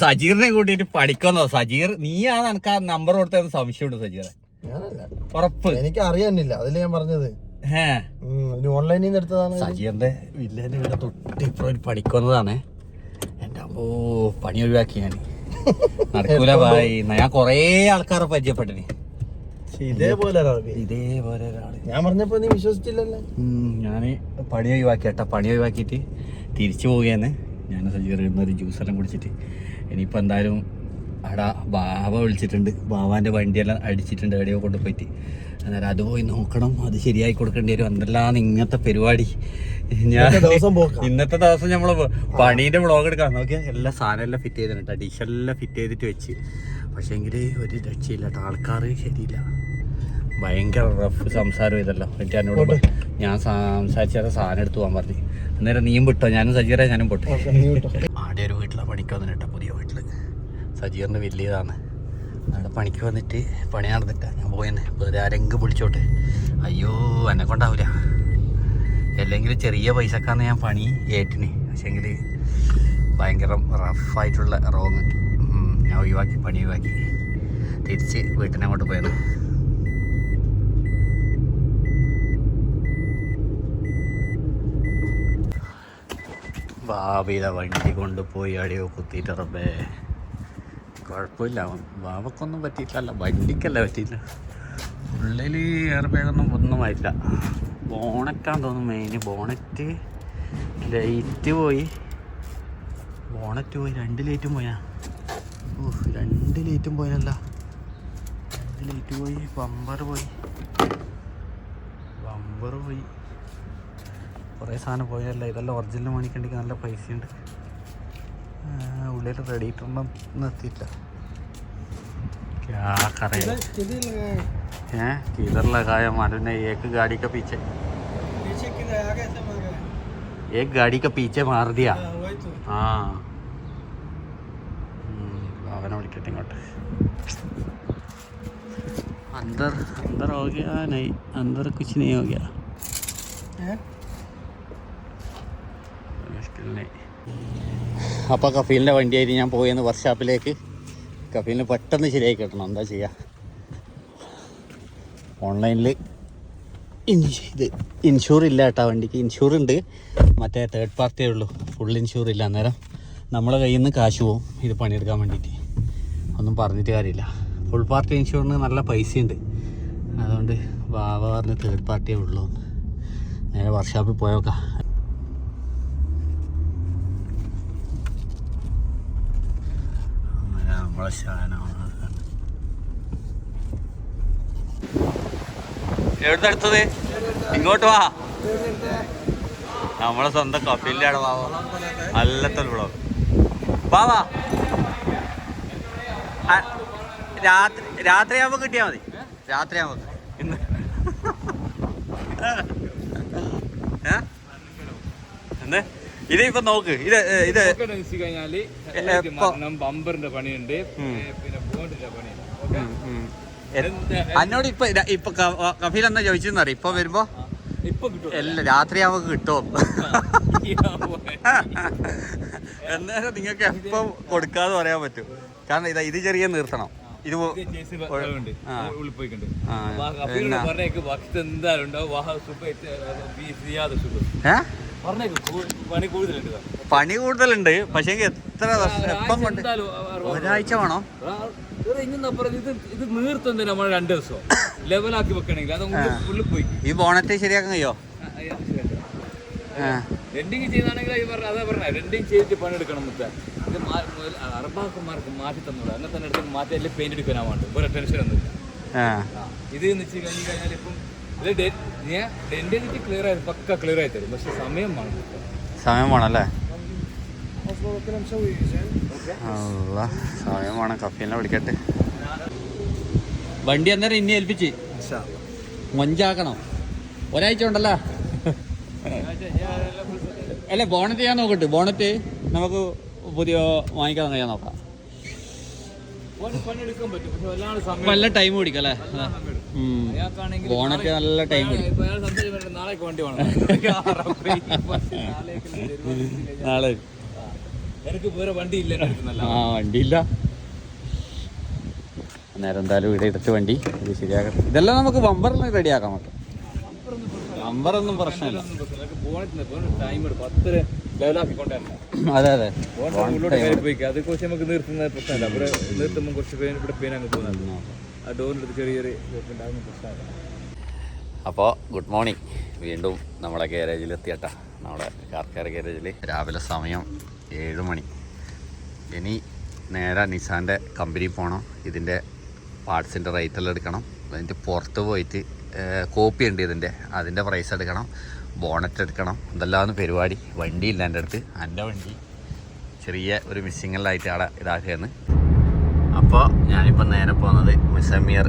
സജീറിനെ കൂട്ടിട്ട് പഠിക്കുന്നോ? സജീർ നീയാണ് എനിക്ക് ആ നമ്പർ കൊടുത്തത് സംശയമുണ്ട് സജീറെ. ഉറപ്പ് എനിക്ക് അറിയാനില്ല, അതില് ഞാൻ പറഞ്ഞത് ഓൺലൈനിൽ നിന്ന് എടുത്തതാണ്. സജീറിന്റെ വില്ലേന്റെ വീട് തൊട്ടിപ്പുറം പഠിക്കുന്നതാണ്. എന്റെ അമ്മോ പണി ഒഴിവാക്കി ഞാൻ. നടക്കൂല ഭായി. ഞാൻ കൊറേ ആൾക്കാരെ പരിചയപ്പെട്ടിന് ഇതേപോലെ ഒരാള്. ഞാൻ പറഞ്ഞപ്പോ നീ വിശ്വസിച്ചില്ലല്ലേ. ഞാന് പണി ഒഴിവാക്കി കേട്ടാ. പണി ഒഴിവാക്കിയിട്ട് തിരിച്ചു പോവുകയാണ്. ഞാൻ സജീറിന്ന് ഒരു ജ്യൂസെല്ലാം കുടിച്ചിട്ട് ഇനിയിപ്പോൾ എന്തായാലും അവിടെ ബാവ വിളിച്ചിട്ടുണ്ട്. ബാവാൻ്റെ വണ്ടിയെല്ലാം അടിച്ചിട്ടുണ്ട് എവിടെയോ കൊണ്ടുപോയിട്ട്. അന്നേരം അത് പോയി നോക്കണം, അത് ശരിയായി കൊടുക്കേണ്ടി വരും. എന്തെല്ലാം ഇങ്ങനത്തെ പരിപാടി. ഞാൻ ഇന്നത്തെ ദിവസം നമ്മൾ പണീൻ്റെ വ്ളോഗ് എടുക്കാൻ നോക്കിയാൽ എല്ലാ സാധനം എല്ലാം ഫിറ്റ് ചെയ്തിട്ടുണ്ട്. ഡിഷെല്ലാം ഫിറ്റ് ചെയ്തിട്ട് വെച്ച്. പക്ഷേ എങ്കിൽ ഒരു രക്ഷയില്ല കേട്ടോ. ആൾക്കാർ ശരിയില്ല. ഭയങ്കര റഫ് സംസാരം ഇതല്ലോ. എന്നിട്ട് എന്നോട് ഞാൻ സംസാരിച്ചാൽ സാധനം എടുത്തു പോകാൻ പറഞ്ഞു. അന്നേരം നീയും വിട്ടോ, ഞാനും സജീറെ ഞാനും പൊട്ടു. ആടെ ഒരു വീട്ടിലാണ് പണിക്ക് വന്നിട്ട് കേട്ടോ. പുതിയ വീട്ടിൽ സജീറിൻ്റെ വലിയതാണ്. അവിടെ പണിക്ക് വന്നിട്ട് പണി നടന്നിട്ടാണ് ഞാൻ പോയെന്നെ. വേറെ ആരെങ്കിലും വിളിച്ചോട്ടെ. അയ്യോ എന്നെ കൊണ്ടാവില്ല. അല്ലെങ്കിൽ ചെറിയ പൈസക്കാന്ന് ഞാൻ പണി ഏറ്റിന്. പക്ഷേങ്കിൽ ഭയങ്കര റഫായിട്ടുള്ള റോങ് ഞാൻ ഒഴിവാക്കി, പണി ഒഴിവാക്കി തിരിച്ച് വീട്ടിനങ്ങോട്ട് പോയത്. ബാബയുടെ വണ്ടി കൊണ്ടുപോയി അടിയോ കുത്തിയിട്ട് റബ്ബേ. കുഴപ്പമില്ല, ബാബക്കൊന്നും പറ്റിയിട്ടല്ല, വണ്ടിക്കല്ല പറ്റിയില്ല. ഉള്ളിൽ എയർ ബാഗൊന്നും ഒന്നുമായില്ല. ബോണറ്റാന്ന് തോന്നുന്നു മെയിൻ. ബോണറ്റ് ലൈറ്റ് പോയി. ബോണറ്റ് പോയി. 2 ലൈറ്റും പോയാ. 2 ലൈറ്റും പോയല്ല. 2 ലൈറ്റ് പോയി. ബമ്പർ പോയി. കുറേ സാധനം പോയല്ല. ഇതെല്ലാം ഒറിജിനൽ മേടിക്കണ്ടെങ്കിൽ നല്ല പൈസയുണ്ട്. ഉള്ളിൽ റെഡിയിട്ടൊന്നും എത്തിയില്ല. क्या करेगा हैं किधर लगाया मालूम नहीं. एक गाड़ी का पीछे एक गाड़ी का पीछे मार दिया. हाँ भावना विकट इങ്ങോട്ട്. अंदर अंदर हो गया नहीं, अंदर कुछ नहीं हो गया. मुश्किल नहीं. അപ്പോൾ കഫീലിൻ്റെ വണ്ടിയായിട്ട് ഞാൻ പോയെന്ന് വർക്ക്ഷോപ്പിലേക്ക്. കഫീലിന് പെട്ടെന്ന് ശരിയായി കിട്ടണം. എന്താ ചെയ്യുക, ഓൺലൈനിൽ ഇത് ഇൻഷൂർ ഇല്ല കേട്ടോ. വണ്ടിക്ക് ഇൻഷൂർ ഉണ്ട്, മറ്റേ തേർഡ് പാർട്ടിയേ ഉള്ളൂ. ഫുൾ ഇൻഷൂർ ഇല്ല. അന്നേരം നമ്മളെ കയ്യിൽ നിന്ന് കാശ് പോവും ഇത് പണിയെടുക്കാൻ വേണ്ടിയിട്ട്. ഒന്നും പറഞ്ഞിട്ട് കാര്യമില്ല. ഫുൾ പാർട്ടി ഇൻഷൂറിന് നല്ല പൈസയുണ്ട്. അതുകൊണ്ട് ബാബ പറഞ്ഞ് തേർഡ് പാർട്ടിയേ ഉള്ളൂ. നേരെ വർക്ക്ഷോപ്പിൽ പോയോക്കാം. നമ്മളെ ശാനാണ്. എവിടുന്ന് എടുത്തത്? ഇങ്ങോട്ട് വാ. നമ്മളെ സ്വന്തം കഫീലിൻ്റെ അവിടെ വാ. നല്ലത്തൊരു വ്ളോഗ്. വാ രാത്രിയാകുമ്പോൾ കിട്ടിയാൽ മതി. രാത്രിയാകുമ്പോൾ ഇന്ന് എന്ത് ഇത് ഇപ്പൊ നോക്ക്. ഇത് ബമ്പറിന്റെ പണിയുണ്ട്, പിന്നെ ബോണ്ടിന്റെ പണിയുണ്ട്. എന്നോട് ഇപ്പൊ കഫീൽ എന്നാ ചോദിച്ചെന്നറിയാം. ഇപ്പൊ വരുമ്പോ എല്ലാം രാത്രിയാവുമ്പോ കിട്ടും. എന്നാലും നിങ്ങൾക്ക് എപ്പം കൊടുക്കാതെ പറയാൻ പറ്റും. കാരണം ഇത് ചെറിയ നിർത്തണം. ഇത് പണി കൂടുതലുണ്ട്. പക്ഷേ എത്ര എപ്പം കൊണ്ട് ഒരാഴ്ച വേണോ? ഇത് നീർത്തുണ്ട് നമ്മൾ 2 ദിവസം ലെവലാക്കി വെക്കണമെങ്കിൽ അത് പോയി. ഈ ബോണറ്റ് ശരിയാക്കാൻ കഴിയോ? റെൻഡിങ് ചെയ്താണെങ്കിൽ അതാ പറഞ്ഞ റെൻഡിങ് ചെയ്തിട്ട് പണിയെടുക്കണം. മുത്ത ഇത് അറബാക്കന്മാർക്ക് മാറ്റി തന്നോളൂ. അങ്ങനെ തന്നെ എടുത്ത് മാറ്റി എല്ലാം പെയിന്റ് എടുക്കാനാ വേണ്ട. വേറെ ടെൻഷൻ ഒന്നുമില്ല. ഇത് വെച്ച് കഴിഞ്ഞ് കഴിഞ്ഞാൽ ഇപ്പം ഇത് ഡെൻറ്റ് ക്ലിയർ ആയി പക്ക ക്ലിയർ ആയി തരും. പക്ഷെ സമയം വേണമല്ലേ? സമയം വേണം. കഫീലിനെ വിളിക്കട്ടെ. വണ്ടി അന്നേരം ഇനി ഏൽപ്പിച്ച് മൊഞ്ചാക്കണം. ഒരാഴ്ച ഉണ്ടല്ലോ. അല്ല ബോണറ്റ് ചെയ്യാൻ നോക്കട്ടെ. ബോണറ്റ് നമുക്ക് പുതിയ വാങ്ങിക്കാൻ കഴിയാൻ നോക്കാം. നല്ല ടൈം പിടിക്കും അല്ലേ? ബോണറ്റ് നല്ല ടൈം പിടിക്കും. നാളെ എനിക്ക് വേറെ വണ്ടി ഇല്ല ആ വണ്ടിയില്ല. അന്നേരം എന്തായാലും ഇവിടെ എടുത്ത് വണ്ടി ഇത് ശരിയാക്കാം. ഇതെല്ലാം നമുക്ക് ബമ്പറിന് റെഡിയാക്കാം. മൊത്തം ബമ്പറൊന്നും പ്രശ്നമില്ല. അതെ അതെ അത് കുറച്ച് നമുക്ക് നിർത്തുന്ന പ്രശ്നമല്ല. അവിടെ നിർത്തുമ്പോൾ കുറച്ച് ഇവിടെ പെയിൻ അങ്ങ് പോകുന്നുണ്ട്. ആ ഡോറിൻ്റെ ചെറിയൊരു പ്രശ്നമല്ല. അപ്പോൾ ഗുഡ് മോർണിംഗ്. വീണ്ടും നമ്മളെ ഗാരേജിൽ എത്തിയട്ടാ. നമ്മുടെ കാർക്കാർ ഗാരേജിൽ രാവിലെ സമയം 7 മണി. ഇനി നേരെ നിസാൻ്റെ കമ്പനി പോകണം. ഇതിൻ്റെ പാർട്സിൻ്റെ റേറ്റെല്ലാം എടുക്കണം. അതിൻ്റെ പുറത്ത് പോയിട്ട് കോപ്പി ഉണ്ട് അതിൻ്റെ പ്രൈസ് എടുക്കണം. ബോണറ്റ് എടുക്കണം. ഇതെല്ലാം പരിപാടി. വണ്ടിയില്ല എൻ്റെ അടുത്ത്. എൻ്റെ വണ്ടി ചെറിയ ഒരു മിസ്സിങ്ങലായിട്ട് അവിടെ ഇതാക്കുകയാണ്. അപ്പോൾ ഞാനിപ്പോൾ നേരെ പോകുന്നത് മുസമ്മിയർ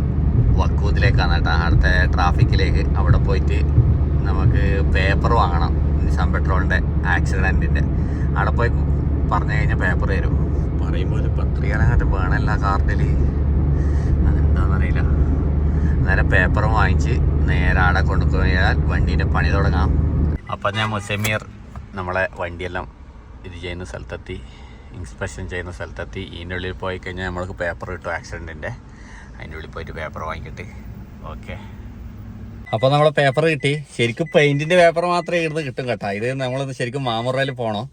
വക്കൂത്തിലേക്കാണ് കേട്ടോ. അടുത്ത ട്രാഫിക്കിലേക്ക്. അവിടെ പോയിട്ട് നമുക്ക് പേപ്പർ വാങ്ങണം. നിസാൻ പെട്രോളിൻ്റെ ആക്സിഡൻറ്റിൻ്റെ. അവിടെ പോയി പറഞ്ഞു കഴിഞ്ഞാൽ പേപ്പർ തരും. പറയുമ്പോൾ 10 രൂപ വേണമല്ല കാർഡിൽ. അതെന്താണെന്നറിയില്ല. നേരെ പേപ്പറും വാങ്ങിച്ച് നേരെ അവിടെ കൊണ്ടുപോയാൽ വണ്ടീൻ്റെ പണി തുടങ്ങാം. അപ്പം ഞാൻ മുസമ്മിയർ നമ്മളെ വണ്ടിയെല്ലാം ഇത് ചെയ്യുന്ന സ്ഥലത്തെത്തി. ഇൻസ്പെക്ഷൻ ചെയ്യുന്ന സ്ഥലത്തെത്തി. ഇതിൻ്റെ ഉള്ളിൽ പോയി കഴിഞ്ഞാൽ നമ്മൾക്ക് പേപ്പർ കിട്ടും ആക്സിഡൻറ്റിൻ്റെ. അതിൻ്റെ ഉള്ളിൽ പോയിട്ട് പേപ്പർ വാങ്ങിക്കിട്ട് ഓക്കെ. അപ്പോൾ നമ്മളെ പേപ്പർ കിട്ടി. ശരിക്കും പെയിൻറ്റിൻ്റെ പേപ്പർ മാത്രമേ ഇവിടുന്ന് കിട്ടും കേട്ടോ. ഇത് നമ്മളൊന്ന് ശരിക്കും മാമുറയിൽ പോകണം.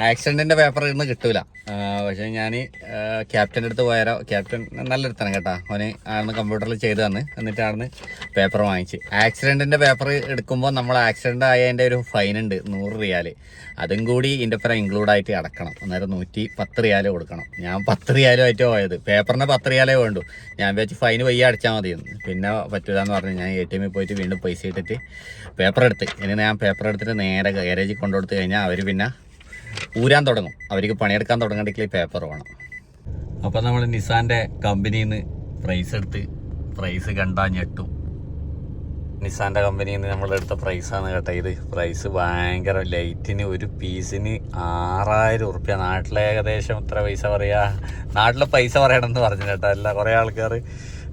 ആക്സിഡൻറ്റിൻ്റെ പേപ്പർ ഇവിടുന്ന് കിട്ടൂല. പക്ഷേ ഞാൻ ക്യാപ്റ്റൻ്റെ അടുത്ത് പോയാലോ. ക്യാപ്റ്റൻ നല്ലൊരുത്താണ് കേട്ടോ. അവന് ആണെന്ന് കമ്പ്യൂട്ടറിൽ ചെയ്ത് തന്ന്. എന്നിട്ട് ആണെന്ന് പേപ്പർ വാങ്ങിച്ച്. ആക്സിഡൻറ്റിൻ്റെ പേപ്പർ എടുക്കുമ്പോൾ നമ്മൾ ആക്സിഡൻ്റ് ആയതിൻ്റെ ഒരു ഫൈനുണ്ട് 100 റിയാൽ. അതും കൂടി ഇതിൻ്റെ ഒപ്പം ഇൻക്ലൂഡായിട്ട് അടക്കണം. അന്നേരം 110 റിയാൽ കൊടുക്കണം. ഞാൻ 10 റിയാലുമായിട്ട് പോയത്. പേപ്പറിന് 10 റിയാലേ വേണ്ടു. ഞാൻ വെച്ച് ഫൈന് വയ്യ അടിച്ചാൽ മതിയെന്ന്. പിന്നെ പറ്റൂലെന്ന് പറഞ്ഞ് ഞാൻ ATM പോയിട്ട് വീണ്ടും പൈസ ഇട്ടിട്ട് പേപ്പർ എടുത്ത്. ഇനി ഞാൻ പേപ്പർ എടുത്തിട്ട് നേരെ ഗാരേജിൽ കൊണ്ടുകൊടുത്ത് കഴിഞ്ഞാൽ അവർ പിന്നെ ഊരാൻ തുടങ്ങും. അവർക്ക് പണിയെടുക്കാൻ തുടങ്ങണമെങ്കിൽ പേപ്പർ വേണം. അപ്പോൾ നമ്മൾ നിസാൻ്റെ കമ്പനിയിൽ നിന്ന് പ്രൈസ് എടുത്ത് പ്രൈസ് കണ്ടാൽ ഞെട്ടും. നിസാൻ്റെ കമ്പനിയിൽ നിന്ന് നമ്മളെടുത്ത പ്രൈസാണ് കേട്ടോ ഇത്. പ്രൈസ് ഭയങ്കര ലൈറ്റിന് ഒരു പീസിന് 6000 ഉറുപ്പ്യ. നാട്ടിലെ ഏകദേശം എത്ര പൈസ പറയുക, നാട്ടിലെ പൈസ പറയണമെന്ന് പറഞ്ഞു കേട്ടോ. അല്ല കുറേ ആൾക്കാർ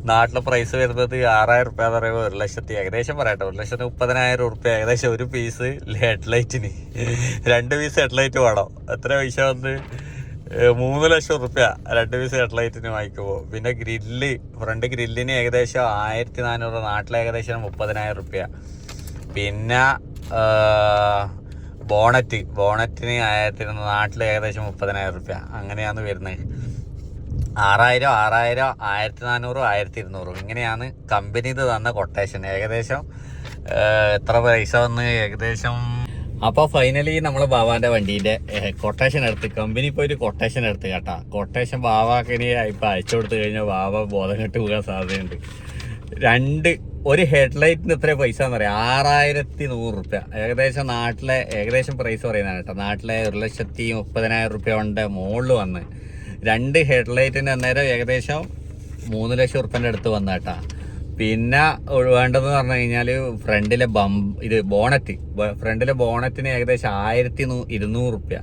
നാട്ടിലെ പ്രൈസ് വരുന്നത് 6000 ഉറുപ്പ്യ എന്ന് പറയുമ്പോൾ 1,00,000 ഏകദേശം പറയട്ടെ 1,30,000 ഉറുപ്പ്യ ഏകദേശം ഒരു പീസ് ഹെഡ്ലൈറ്റിന്. 2 പീസ് ഹെഡ്ലൈറ്റ് വേണം. എത്ര പൈസ വന്ന് 3,00,000 ഉറുപ്പ്യ 2 പീസ് ഹെഡ്ലൈറ്റിന് വാങ്ങിക്കുമ്പോൾ. പിന്നെ ഗ്രില്ല്, ഫ്രണ്ട് ഗ്രില്ലിന് ഏകദേശം 1,400, നാട്ടിലെ ഏകദേശം 30,000 ഉറുപ്പ്യ. പിന്നെ ബോണറ്റിന് 1,000, നാട്ടിൽ ഏകദേശം 30,000 ഉറുപ്പ്യ. അങ്ങനെയാണ് വരുന്നത്. 6,000, 1,400, 1,200 ഇങ്ങനെയാണ് കമ്പനി ഇത് തന്ന കൊട്ടേഷൻ. ഏകദേശം എത്ര പൈസ വന്ന് ഏകദേശം. അപ്പോൾ ഫൈനലി നമ്മൾ ബാവാൻ്റെ വണ്ടീൻ്റെ കൊട്ടേഷൻ എടുത്ത് കമ്പനി പോയിട്ട് കൊട്ടേഷൻ എടുത്ത് കേട്ടാ. കൊട്ടേഷൻ ബാവാക്കിനി ഇപ്പം അയച്ചു കൊടുത്തു കഴിഞ്ഞാൽ ബാവ ബോധം കെട്ട് പോകാൻ സാധ്യതയുണ്ട്. ഒരു ഹെഡ്ലൈറ്റിന് എത്ര പൈസ എന്ന് പറയാം, 6,100 ഉറുപ്പ്യ ഏകദേശം. നാട്ടിലെ ഏകദേശം പ്രൈസ് പറയുന്നതാണ് കേട്ടോ. നാട്ടിലെ 1,30,000 ഉറുപ്പ്യ കൊണ്ട് മുകളിൽ വന്ന് 2 ഹെഡ്ലൈറ്റിന് അന്നേരം ഏകദേശം 3,00,000 ഉറുപ്പ്യൻ്റെ അടുത്ത് വന്ന കേട്ടാ. പിന്നെ വേണ്ടതെന്ന് പറഞ്ഞു കഴിഞ്ഞാൽ ഫ്രണ്ടിലെ ഫ്രണ്ടിലെ ബോണറ്റിന് ഏകദേശം 1,200 ഉറുപ്പ്യ.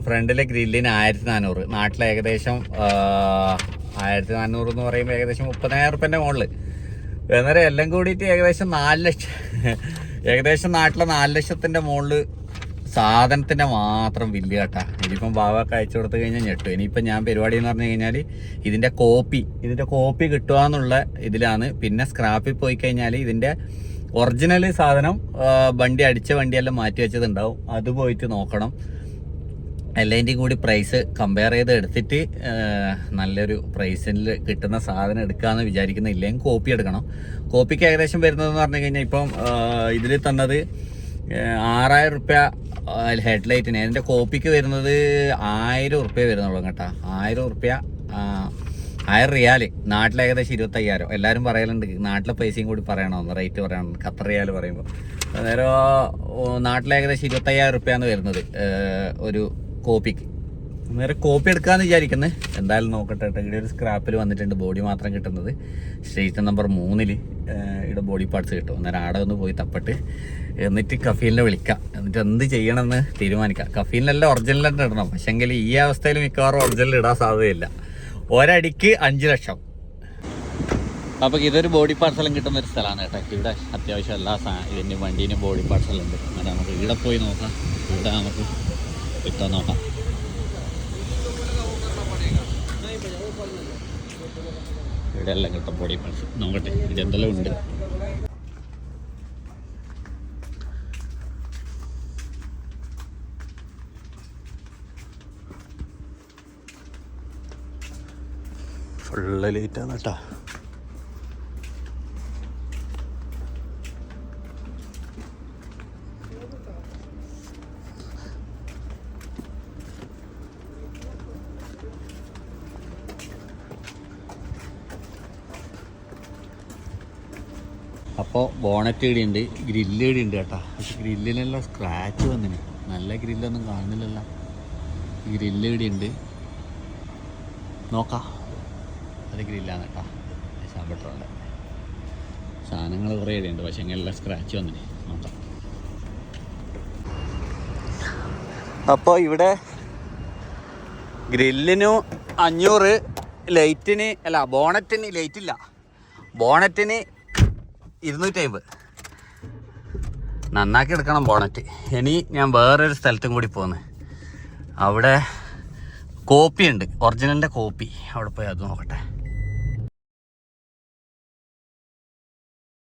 ഫ്രണ്ടിലെ ഗ്രില്ലിന് 1,400, നാട്ടിലെ ഏകദേശം 1,400 എന്ന് പറയുമ്പോൾ ഏകദേശം 30,000 ഉറുപ്പ്യൻ്റെ മുകളിൽ. അന്നേരം എല്ലാം കൂടിയിട്ട് ഏകദേശം 4,00,000, ഏകദേശം നാട്ടിലെ 4,00,000ൻ്റെ മുകളിൽ സാധനത്തിൻ്റെ മാത്രം ബില്ല് കേട്ടാ. ഇതിപ്പം ബാവക്ക് അയച്ചു കൊടുത്തു കഴിഞ്ഞാൽ ഞെട്ടും. ഇനിയിപ്പം ഞാൻ പരിപാടി എന്ന് പറഞ്ഞു കഴിഞ്ഞാൽ ഇതിൻ്റെ കോപ്പി കിട്ടുക എന്നുള്ള ഇതിലാണ്. പിന്നെ സ്ക്രാപ്പിൽ പോയി കഴിഞ്ഞാൽ ഇതിൻ്റെ ഒറിജിനൽ സാധനം അടിച്ച വണ്ടിയെല്ലാം മാറ്റി വെച്ചതുണ്ടാവും. അത് പോയിട്ട് നോക്കണം. എല്ലാതിൻ്റെയും കൂടി പ്രൈസ് കമ്പയർ ചെയ്ത് എടുത്തിട്ട് നല്ലൊരു പ്രൈസിൽ കിട്ടുന്ന സാധനം എടുക്കാമെന്ന് വിചാരിക്കുന്ന. ഇല്ലെങ്കിൽ കോപ്പി എടുക്കണം. കോപ്പിക്ക് ഏകദേശം വരുന്നതെന്ന് പറഞ്ഞു കഴിഞ്ഞാൽ ഇപ്പം ഇതിൽ തന്നത് 6,000 ഉറുപ്പ്യ ഹെഡ്ലൈറ്റിന്. അതിൻ്റെ കോപ്പിക്ക് വരുന്നത് 1,000 ഉറുപ്പ്യ വരുന്നുള്ളൂ കേട്ടോ. 1,000 ഉറുപ്പ്യ 1,000 റിയാൽ. നാട്ടിൽ ഏകദേശം 25,000. എല്ലാവരും പറയലുണ്ട് നാട്ടിലെ പൈസയും കൂടി പറയണമെന്ന്, റേറ്റ് പറയണം ഖത്തർ റിയാൽ പറയുമ്പോൾ. അന്നേരം നാട്ടിൽ ഏകദേശം 25,000 ഉറുപ്പ്യാണ് വരുന്നത് ഒരു കോപ്പിക്ക്. നേരെ കോപ്പി എടുക്കാമെന്ന് വിചാരിക്കുന്നത്. എന്തായാലും നോക്കട്ടെ. ഇവിടെ ഒരു സ്ക്രാപ്പിൽ വന്നിട്ടുണ്ട് ബോഡി മാത്രം കിട്ടുന്നത്. സ്ട്രീറ്റ് നമ്പർ 3 ഇവിടെ ബോഡി പാർട്സ് കിട്ടും. അന്നേരം ആടെ ഒന്ന് പോയി തപ്പിട്ട് എന്നിട്ട് കഫീലിനെ വിളിക്കാം. എന്നിട്ട് എന്ത് ചെയ്യണമെന്ന് തീരുമാനിക്കാം. കഫീലിനെല്ലാം ഒറിജിനലായിട്ട് ഇടണം. പക്ഷേങ്കിൽ ഈ അവസ്ഥയിൽ മിക്കവാറും ഒറിജിനൽ ഇടാൻ സാധ്യതയില്ല. ഒരടിക്ക് 5 ലക്ഷം. അപ്പോൾ ഇതൊരു ബോഡി പാർട്സെല്ലാം കിട്ടുന്ന ഒരു സ്ഥലമാണ് കേട്ടോ. ഇവിടെ അത്യാവശ്യം എല്ലാ ഇതിൻ്റെയും വണ്ടീനും ബോഡി പാർട്സെല്ലാം ഉണ്ട്. അങ്ങനെ നമുക്ക് ഇവിടെ പോയി നോക്കാം. ഇവിടെ നമുക്ക് കിട്ടാൻ നോക്കാം. ഇവിടെ എല്ലാം കിട്ടും പൊടി പൾസ്. നോക്കട്ടെ ഇതെന്തെല്ലാം ഉണ്ട്. ഫുള്ള് ലേറ്റാണ് കേട്ടോ. അപ്പോൾ ബോണറ്റ് ഇടിയുണ്ട്, ഗ്രില്ല് ഇടിയുണ്ട് കേട്ടോ. പക്ഷെ ഗ്രില്ലിനെല്ലാം സ്ക്രാച്ച് വന്നിന്. നല്ല ഗ്രില്ലൊന്നും കാണുന്നില്ലല്ലോ. ഗ്രില്ല് ഇടിയുണ്ട്, നോക്കാം. അത് ഗ്രില്ലാണ് കേട്ടോ. പെട്രോളിൻ്റെ സാധനങ്ങൾ കുറേ ഇടിയുണ്ട്, പക്ഷെ എല്ലാം സ്ക്രാച്ച് വന്നിന്. നോക്കാം. അപ്പോൾ ഇവിടെ ഗ്രില്ലിന് 500, ലൈറ്റിന് അല്ല ബോണറ്റിന്, ലൈറ്റില്ല, ബോണറ്റിന് 250. നന്നാക്കി എടുക്കണം ബോണറ്റ്. ഇനി ഞാൻ വേറൊരു സ്ഥലത്തും കൂടി പോകുന്നത്. അവിടെ കോപ്പി ഉണ്ട്, ഒറിജിനലിൻ്റെ കോപ്പി. അവിടെ പോയി അത് നോക്കട്ടെ.